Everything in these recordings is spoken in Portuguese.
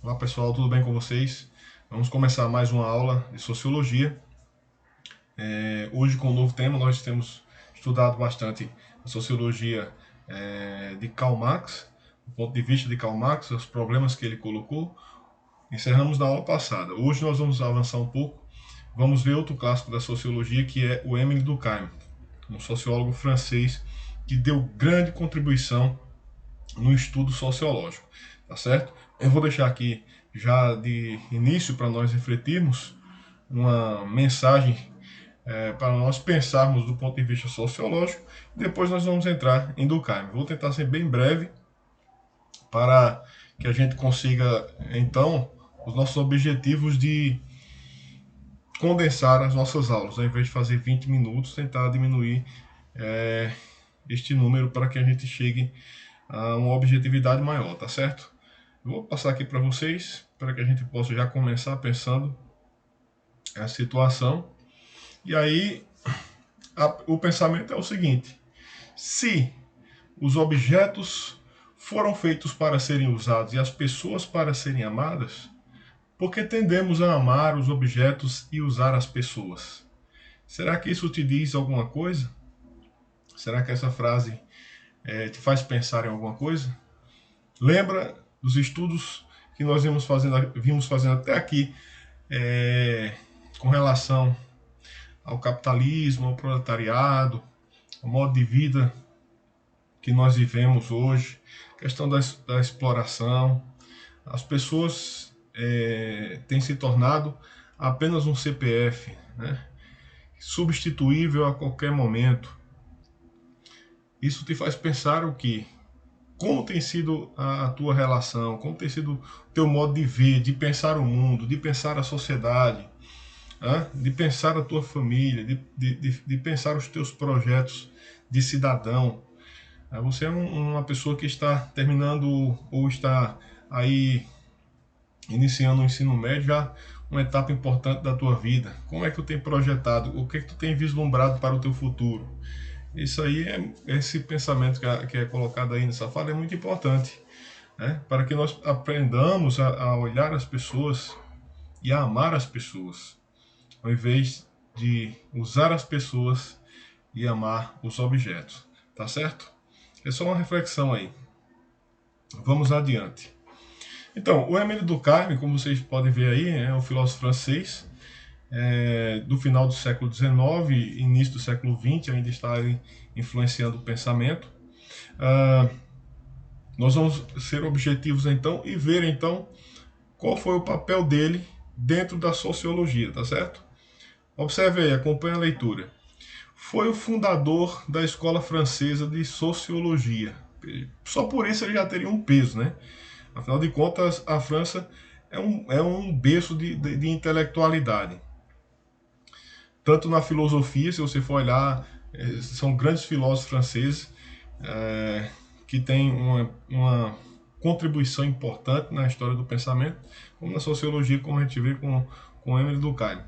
Olá pessoal, tudo bem com vocês? Vamos começar mais uma aula de Sociologia. Hoje com um novo tema, nós temos estudado bastante a Sociologia de Karl Marx, do ponto de vista de Karl Marx, os problemas que ele colocou. Encerramos na aula passada. Hoje nós vamos avançar um pouco, vamos ver outro clássico da Sociologia, que é o Émile Durkheim, um sociólogo francês que deu grande contribuição no estudo sociológico, tá certo? Eu vou deixar aqui já de início para nós refletirmos uma mensagem para nós pensarmos do ponto de vista sociológico. Depois nós vamos entrar em Durkheim. Vou tentar ser bem breve para que a gente consiga então os nossos objetivos de condensar as nossas aulas, ao invés de fazer 20 minutos, tentar diminuir este número para que a gente chegue a uma objetividade maior, tá certo? Eu vou passar aqui para vocês, para que a gente possa já começar pensando a situação. E aí, o pensamento é o seguinte: se os objetos foram feitos para serem usados e as pessoas para serem amadas, por que tendemos a amar os objetos e usar as pessoas? Será que isso te diz alguma coisa? Será que essa frase te faz pensar em alguma coisa? Lembra dos estudos que nós vimos fazendo até aqui com relação ao capitalismo, ao proletariado, ao modo de vida que nós vivemos hoje, questão da exploração. As pessoas têm se tornado apenas um CPF, né? Substituível a qualquer momento. Isso te faz pensar o quê? Como tem sido a tua relação, como tem sido o teu modo de ver, de pensar o mundo, de pensar a sociedade, de pensar a tua família, de pensar os teus projetos de cidadão. Você é uma pessoa que está terminando ou está aí iniciando o ensino médio, já uma etapa importante da tua vida. Como é que tu tem projetado? O que é que tu tem vislumbrado para o teu futuro? Isso aí, esse pensamento que é colocado aí nessa fala é muito importante, né? Para que nós aprendamos a olhar as pessoas e a amar as pessoas, ao invés de usar as pessoas e amar os objetos, tá certo? É só uma reflexão aí. Vamos adiante. Então, o Émile Durkheim, como vocês podem ver aí, é um filósofo francês do final do século XIX, início do século XX, ainda está influenciando o pensamento. Nós vamos ser objetivos então e ver então qual foi o papel dele dentro da sociologia, tá certo? Observe aí, acompanhe a leitura. Foi o fundador da Escola Francesa de Sociologia. Só por isso ele já teria um peso, né? Afinal de contas, a França é um berço de intelectualidade. Tanto na filosofia, se você for olhar, são grandes filósofos franceses que têm uma contribuição importante na história do pensamento, como na sociologia, como a gente vê com Émile Durkheim.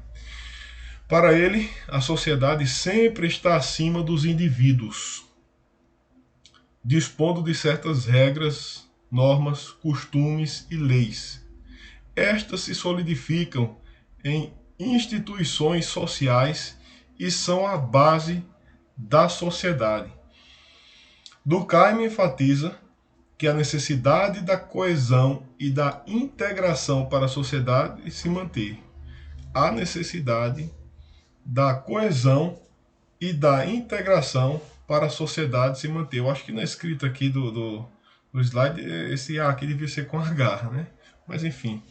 Para ele, a sociedade sempre está acima dos indivíduos, dispondo de certas regras, normas, costumes e leis. Estas se solidificam em instituições sociais e são a base da sociedade. Durkheim enfatiza que a necessidade da coesão e da integração para a sociedade se manter. A necessidade da coesão e da integração para a sociedade se manter. Eu acho que na escrita aqui do slide, esse A aqui devia ser com H, né? Mas enfim.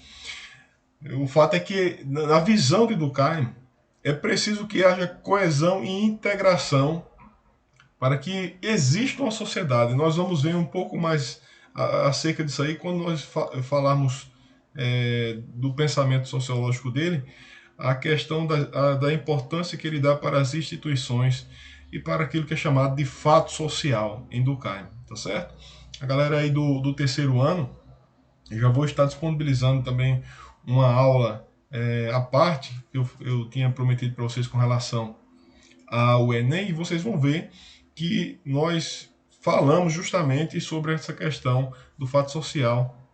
O fato é que, na visão de Durkheim, é preciso que haja coesão e integração para que exista uma sociedade. Nós vamos ver um pouco mais acerca disso aí quando nós falarmos do pensamento sociológico dele, a questão da importância que ele dá para as instituições e para aquilo que é chamado de fato social em Durkheim, tá certo? A galera aí do terceiro ano, eu já vou estar disponibilizando também uma aula à parte que eu tinha prometido para vocês com relação ao Enem, e vocês vão ver que nós falamos justamente sobre essa questão do fato social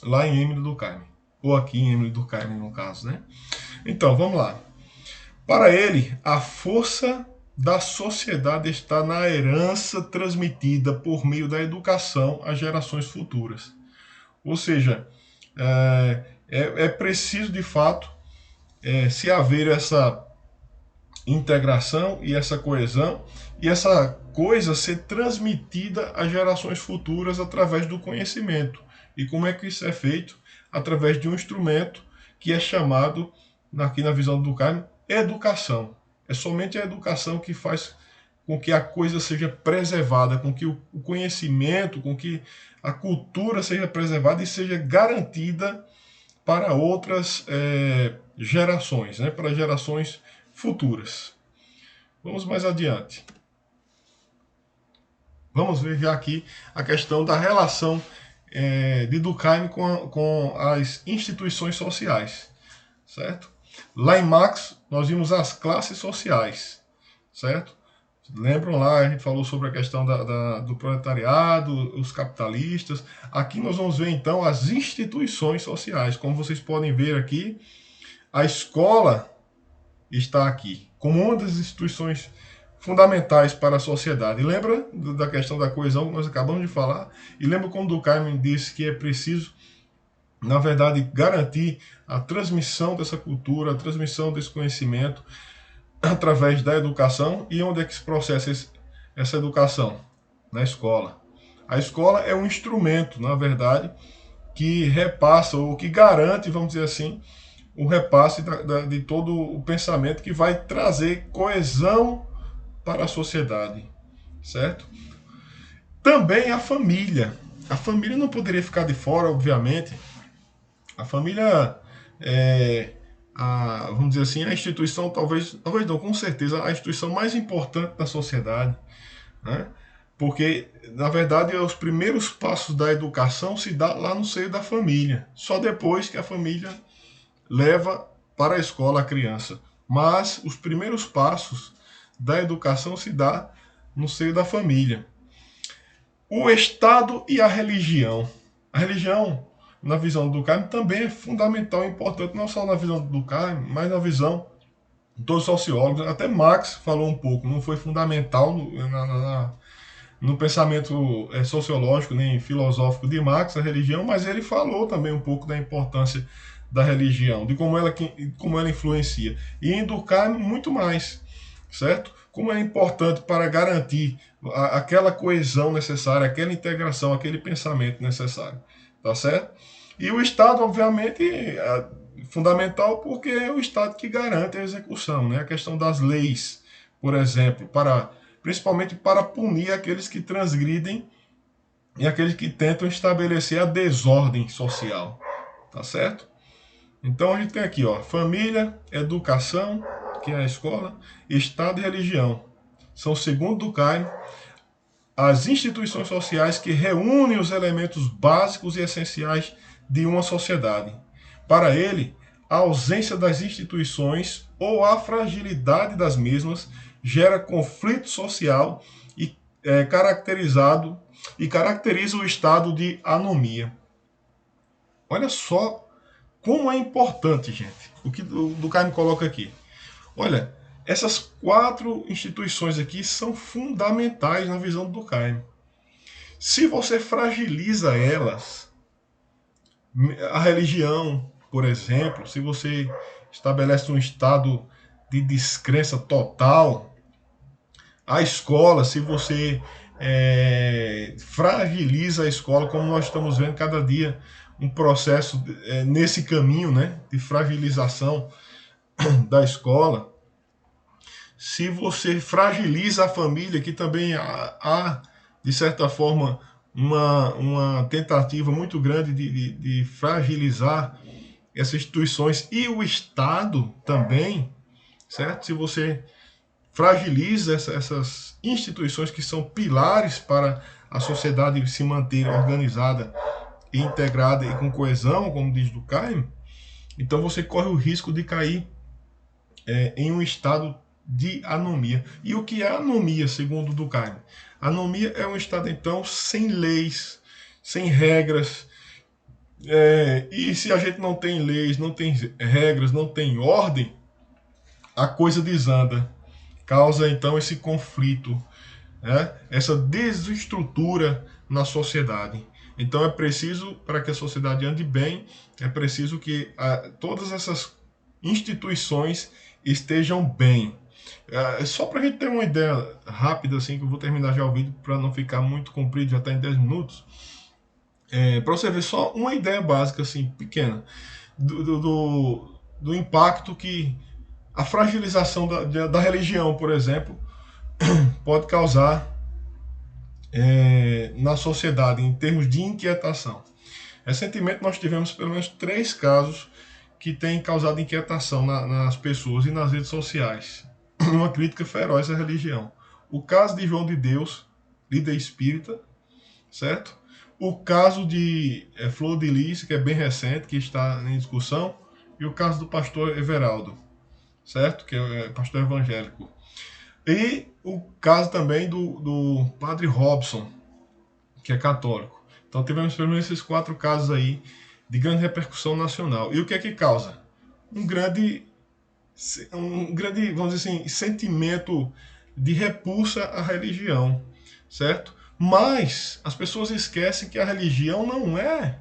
lá em Émile Durkheim, ou aqui em Emile Durkheim no caso, né? Então, vamos lá. Para ele, a força da sociedade está na herança transmitida por meio da educação às gerações futuras. Ou seja, é preciso de fato se haver essa integração e essa coesão e essa coisa ser transmitida às gerações futuras através do conhecimento. E como é que isso é feito? Através de um instrumento que é chamado, aqui na visão do Durkheim, educação. É somente a educação que faz com que a coisa seja preservada, com que o conhecimento, com que a cultura seja preservada e seja garantida para outras gerações, né? Para gerações futuras. Vamos mais adiante. Vamos ver já aqui a questão da relação de Durkheim com as instituições sociais, certo? Lá em Marx, nós vimos as classes sociais, certo? Lembram lá, a gente falou sobre a questão do proletariado, os capitalistas. Aqui nós vamos ver então as instituições sociais. Como vocês podem ver aqui, a escola está aqui como uma das instituições fundamentais para a sociedade. E lembra da questão da coesão que nós acabamos de falar? E lembra como Durkheim disse que é preciso, na verdade, garantir a transmissão dessa cultura, a transmissão desse conhecimento através da educação. E onde é que se processa essa educação? Na escola. A escola é um instrumento, na verdade, que repassa ou que garante, vamos dizer assim, o repasse de todo o pensamento que vai trazer coesão para a sociedade, certo? Também a família. A família não poderia ficar de fora, obviamente. A família vamos dizer assim, a instituição, talvez não, com certeza, a instituição mais importante da sociedade, né? Porque, na verdade, os primeiros passos da educação se dá lá no seio da família. Só depois que a família leva para a escola a criança. Mas os primeiros passos da educação se dá no seio da família. O Estado e a religião. A religião, na visão do Durkheim, também é fundamental e importante, não só na visão do Durkheim, mas na visão dos sociólogos. Até Marx falou um pouco, não foi fundamental no pensamento sociológico nem filosófico de Marx, a religião, mas ele falou também um pouco da importância da religião, de como ela influencia. E em Durkheim, muito mais, certo? Como é importante para garantir aquela coesão necessária, aquela integração, aquele pensamento necessário, tá certo? E o Estado, obviamente, é fundamental porque é o Estado que garante a execução, né? A questão das leis, por exemplo, principalmente para punir aqueles que transgridem e aqueles que tentam estabelecer a desordem social, tá certo? Então a gente tem aqui, ó, família, educação, que é a escola, Estado e religião. São, segundo Durkheim, as instituições sociais que reúnem os elementos básicos e essenciais de uma sociedade. Para ele, a ausência das instituições ou a fragilidade das mesmas gera conflito social e caracteriza o estado de anomia. Olha só como é importante, gente, o que o Durkheim coloca aqui. Olha, essas 4 instituições aqui são fundamentais na visão do Durkheim. Se você fragiliza elas, a religião, por exemplo, se você estabelece um estado de descrença total, a escola, se você fragiliza a escola, como nós estamos vendo cada dia um processo nesse caminho, né, de fragilização da escola. Se você fragiliza a família, que também há de certa forma, uma tentativa muito grande de fragilizar essas instituições e o Estado também, certo? Se você fragiliza essas instituições que são pilares para a sociedade se manter organizada, integrada e com coesão, como diz Durkheim, então você corre o risco de cair em um estado de anomia. E o que é anomia, segundo Durkheim? Anomia é um estado, então, sem leis, sem regras, E se a gente não tem leis, não tem regras, não tem ordem, a coisa desanda. Causa então esse conflito, né? Essa desestrutura na sociedade. Então é preciso, para que a sociedade ande bem, é preciso que todas essas instituições estejam bem. Só para a gente ter uma ideia rápida, assim, que eu vou terminar já o vídeo para não ficar muito comprido, já está em 10 minutos. Para você ver só uma ideia básica, assim, pequena, do impacto que a fragilização da religião, por exemplo, pode causar na sociedade em termos de inquietação. Recentemente nós tivemos pelo menos 3 casos que têm causado inquietação nas pessoas e nas redes sociais. Uma crítica feroz à religião. O caso de João de Deus, líder espírita, certo? O caso de Flor de Lis, que é bem recente, que está em discussão, e o caso do pastor Everaldo, certo? Que é pastor evangélico. E o caso também do padre Robson, que é católico. Então tivemos pelo menos esses 4 casos aí de grande repercussão nacional. E o que é que causa? Um grande, vamos dizer assim, sentimento de repulsa à religião, certo? Mas as pessoas esquecem que a religião não é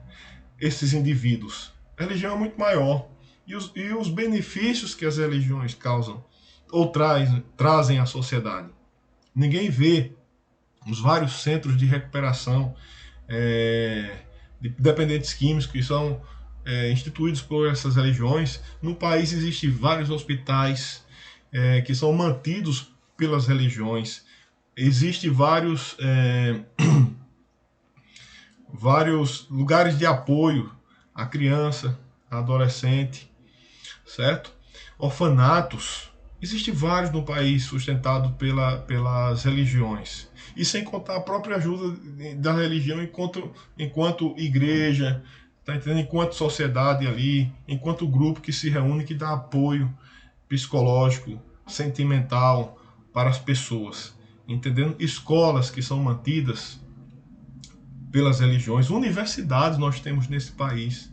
esses indivíduos. A religião é muito maior. E os benefícios que as religiões causam ou trazem à sociedade. Ninguém vê os vários centros de recuperação de dependentes químicos que são instituídos por essas religiões. No país existem vários hospitais que são mantidos pelas religiões. Existem vários lugares de apoio à criança, à adolescente, certo? Orfanatos. Existem vários no país sustentados pelas religiões. E sem contar a própria ajuda da religião enquanto igreja, tá entendendo? Enquanto sociedade ali, enquanto grupo que se reúne, que dá apoio psicológico, sentimental para as pessoas. Entendendo? Escolas que são mantidas pelas religiões, universidades nós temos nesse país,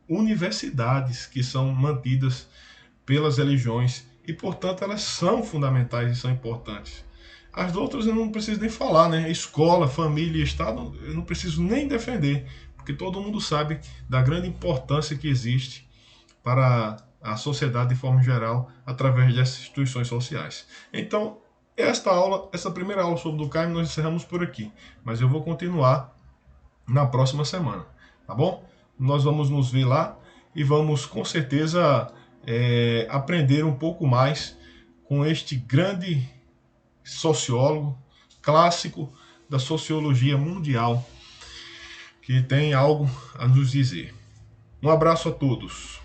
universidades que são mantidas pelas religiões e, portanto, elas são fundamentais e são importantes. As outras eu não preciso nem falar, né? Escola, família e Estado, eu não preciso nem defender, porque todo mundo sabe da grande importância que existe para a sociedade de forma geral através dessas instituições sociais. Então, essa primeira aula sobre o Durkheim nós encerramos por aqui, mas eu vou continuar na próxima semana, tá bom? Nós vamos nos ver lá e vamos com certeza aprender um pouco mais com este grande sociólogo clássico da sociologia mundial que tem algo a nos dizer. Um abraço a todos.